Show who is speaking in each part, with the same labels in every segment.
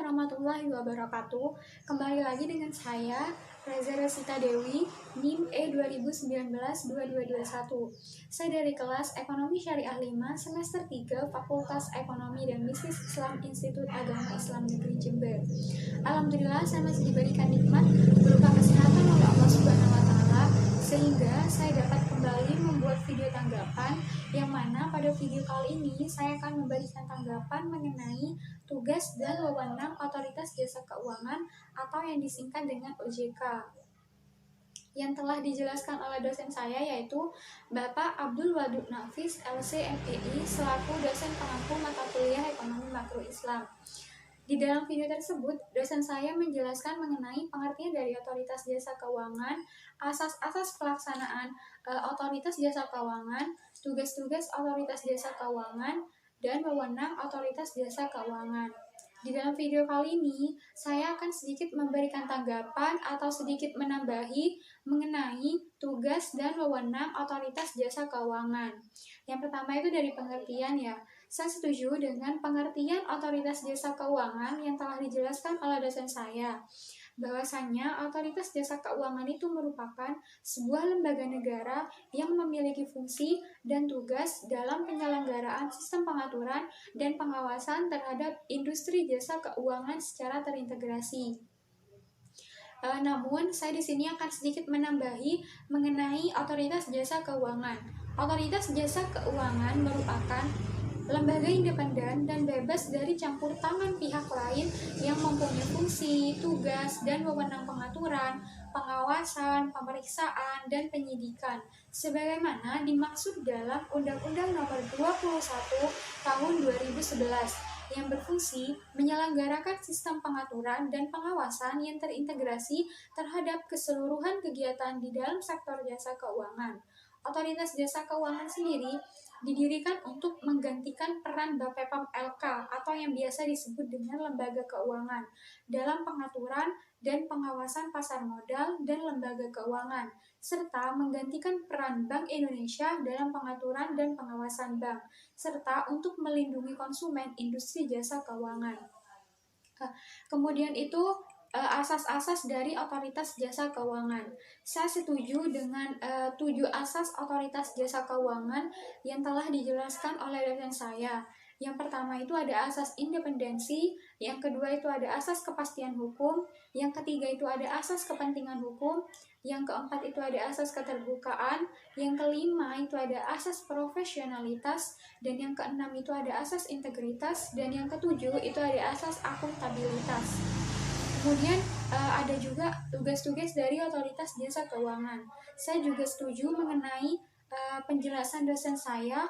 Speaker 1: warahmatullahi wabarakatuh. Kembali lagi dengan saya, Reza Resita Dewi, NIM E2019-2221. Saya dari kelas Ekonomi Syariah 5, semester 3, Fakultas Ekonomi dan Bisnis Islam Institut Agama Islam Negeri Jember. Alhamdulillah, saya masih diberikan nikmat berupa kesehatan oleh Allah Subhanahu wa Ta'ala, sehingga saya dapat kembali membuat video tanggapan, yang mana pada video kali ini saya akan memberikan tanggapan mengenai tugas dan wewenang Otoritas Jasa Keuangan atau yang disingkat dengan OJK, yang telah dijelaskan oleh dosen saya, yaitu Bapak Abdul Wadud Nafis LC.MEI selaku dosen pengampu mata kuliah Ekonomi Makro Islam. Di dalam video tersebut, dosen saya menjelaskan mengenai pengertian dari Otoritas Jasa Keuangan, asas-asas pelaksanaan Otoritas Jasa Keuangan, tugas-tugas Otoritas Jasa Keuangan, dan wewenang Otoritas Jasa Keuangan. Di dalam video kali ini, saya akan sedikit memberikan tanggapan atau sedikit menambahi mengenai tugas dan wewenang Otoritas Jasa Keuangan. Yang pertama itu dari pengertian ya. Saya setuju dengan pengertian Otoritas Jasa Keuangan yang telah dijelaskan oleh dosen saya, bahwasannya Otoritas Jasa Keuangan itu merupakan sebuah lembaga negara yang memiliki fungsi dan tugas dalam penyelenggaraan sistem pengaturan dan pengawasan terhadap industri jasa keuangan secara terintegrasi. Namun, saya di sini akan sedikit menambahi mengenai Otoritas Jasa Keuangan. Otoritas Jasa Keuangan merupakan lembaga independen dan bebas dari campur tangan pihak lain yang mempunyai fungsi, tugas, dan wewenang pengaturan, pengawasan, pemeriksaan, dan penyidikan, sebagaimana dimaksud dalam Undang-Undang Nomor 21 Tahun 2011 yang berfungsi menyelenggarakan sistem pengaturan dan pengawasan yang terintegrasi terhadap keseluruhan kegiatan di dalam sektor jasa keuangan. Otoritas Jasa Keuangan sendiri didirikan untuk menggantikan peran Bapepam LK atau yang biasa disebut dengan lembaga keuangan dalam pengaturan dan pengawasan pasar modal dan lembaga keuangan, serta menggantikan peran Bank Indonesia dalam pengaturan dan pengawasan bank, serta untuk melindungi konsumen industri jasa keuangan. Kemudian itu asas-asas dari Otoritas Jasa Keuangan. Saya setuju dengan 7 asas Otoritas Jasa Keuangan yang telah dijelaskan oleh dosen saya. Yang pertama itu ada asas independensi, yang kedua itu ada asas kepastian hukum, yang ketiga itu ada asas kepentingan hukum, yang keempat itu ada asas keterbukaan, yang kelima itu ada asas profesionalitas, dan yang keenam itu ada asas integritas, dan yang ketujuh itu ada asas akuntabilitas. Kemudian ada juga tugas-tugas dari Otoritas Jasa Keuangan. Saya juga setuju mengenai penjelasan dosen saya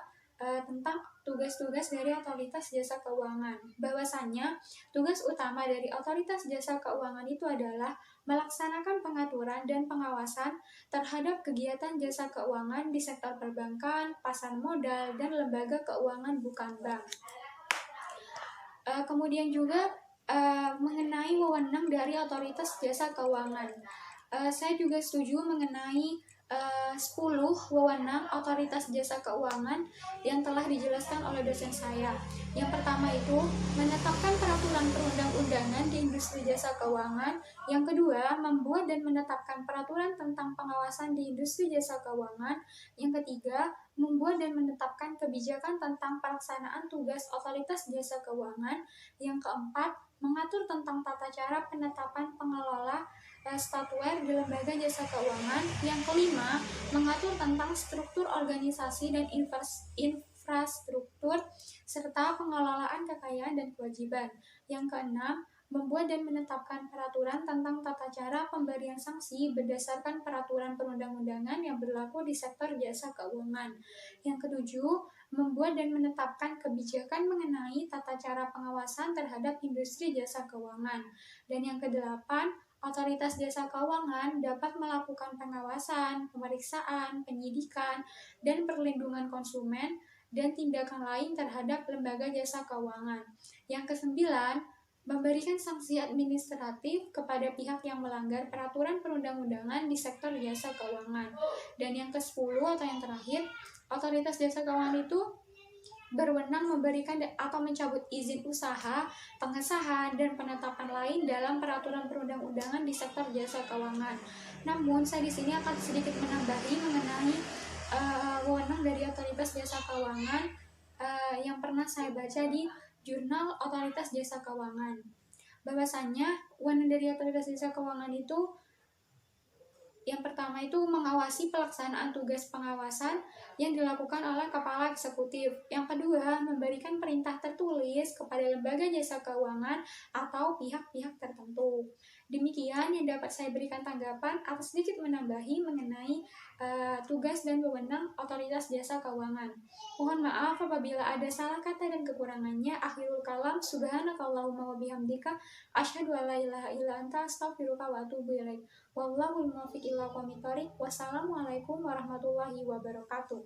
Speaker 1: tentang tugas-tugas dari Otoritas Jasa Keuangan. Bahwasannya tugas utama dari Otoritas Jasa Keuangan itu adalah melaksanakan pengaturan dan pengawasan terhadap kegiatan jasa keuangan di sektor perbankan, pasar modal, dan lembaga keuangan bukan bank. Kemudian juga mengenai wewenang dari Otoritas Jasa Keuangan. Saya juga setuju mengenai 10 wewenang Otoritas Jasa Keuangan yang telah dijelaskan oleh dosen saya. Yang pertama itu menetapkan peraturan perundang-undangan di industri jasa keuangan. Yang kedua, membuat dan menetapkan peraturan tentang pengawasan di industri jasa keuangan. Yang ketiga, membuat dan menetapkan kebijakan tentang pelaksanaan tugas Otoritas Jasa Keuangan. Yang keempat, mengatur tentang tata cara penetapan pengelola statuer di lembaga jasa keuangan. Yang kelima, mengatur tentang struktur organisasi dan infrastruktur serta pengelolaan kekayaan dan kewajiban. Yang keenam, membuat dan menetapkan peraturan tentang tata cara pemberian sanksi berdasarkan peraturan perundang-undangan yang berlaku di sektor jasa keuangan. Yang ketujuh, membuat dan menetapkan kebijakan mengenai tata cara pengawasan terhadap industri jasa keuangan. Dan yang kedelapan, Otoritas Jasa Keuangan dapat melakukan pengawasan, pemeriksaan, penyidikan, dan perlindungan konsumen dan tindakan lain terhadap lembaga jasa keuangan. Yang kesembilan, memberikan sanksi administratif kepada pihak yang melanggar peraturan perundang-undangan di sektor jasa keuangan. Dan yang ke-10 atau yang terakhir, Otoritas Jasa Keuangan itu berwenang memberikan atau mencabut izin usaha, pengesahan, dan penetapan lain dalam peraturan perundang-undangan di sektor jasa keuangan. Namun, saya di sini akan sedikit menambahi mengenai wewenang dari Otoritas Jasa Keuangan yang pernah saya baca di Jurnal Otoritas Jasa Keuangan. Bahwasannya, wewenang dari Otoritas Jasa Keuangan itu yang pertama itu mengawasi pelaksanaan tugas pengawasan yang dilakukan oleh Kepala Eksekutif. Yang kedua, memberikan perintah tertulis kepada lembaga jasa keuangan atau pihak-pihak tertentu. Demikian yang dapat saya berikan tanggapan atau sedikit menambahi mengenai tugas dan wewenang Otoritas Jasa Keuangan. Mohon maaf apabila ada salah kata dan kekurangannya. Akhirul kalam, subhanakallahumma wa bihamdika, asyhadu an la ilaha illa anta, astaghfiruka wa atubu ilaik. Wallahul muwaffiq ila aqwamit thoriq. Wassalamualaikum warahmatullahi wabarakatuh.